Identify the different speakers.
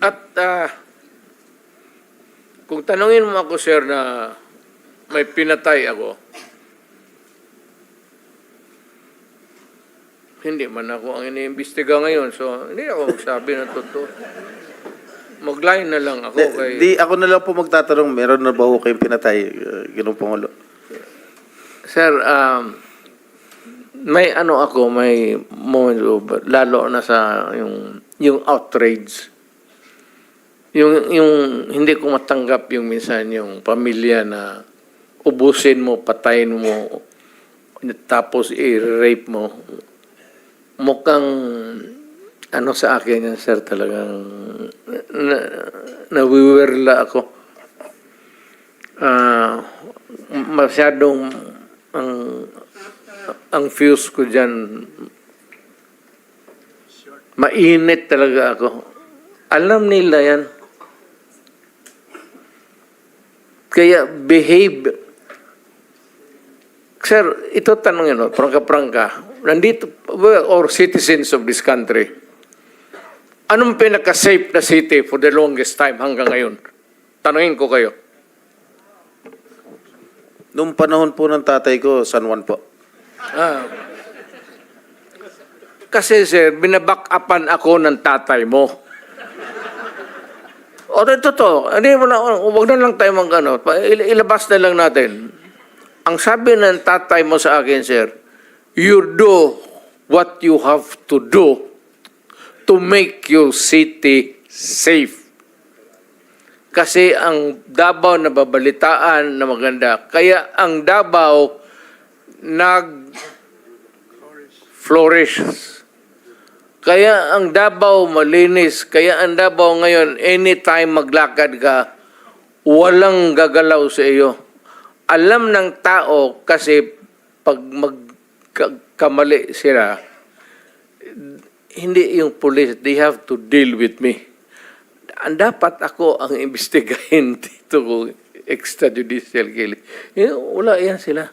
Speaker 1: At kung tanungin mo ako, sir, na may pinatay ako, hindi man ako ang iniimbestiga ngayon. So, hindi ako magsabi ng totoo. Mag-line na lang ako kay...
Speaker 2: Di ako na lang po magtatanong, meron na ba ho kayong pinatay, Ginoong Pangulo?
Speaker 1: Sir, may may moment, lalo na sa yung outrage. Yung hindi ko matanggap yung minsan yung pamilya na ubusin mo, patayin mo, tapos i-rape mo. Mukhang sa akin yan, sir, talagang nawiwirla ako. Masyadong ang fuse ko dyan, mainit talaga ako. Alam nila yan. Kaya behave. Sir, ito tanongin mo, prangka-prangka. Nandito, or citizens of this country, anong pinaka-safe na city for the longest time hanggang ngayon? Tanungin ko kayo.
Speaker 2: Noong panahon po ng tatay ko, San Juan po.
Speaker 1: Kasi sir, binaback-upan ako ng tatay mo. O totoo, huwag na lang tayo ilabas na lang natin. Ang sabi ng tatay mo sa akin, sir, you do what you have to do to make your city safe. Kasi ang Davao nababalitaan na maganda. Kaya ang Davao nag-flourish. Kaya ang Davao malinis. Kaya ang Davao ngayon, anytime maglakad ka, walang gagalaw sa iyo. Alam ng tao kasi pag magkamali sila, hindi yung police, they have to deal with me. Dapat ako ang imbestigahin dito kung extrajudicial killing. Wala yan sila.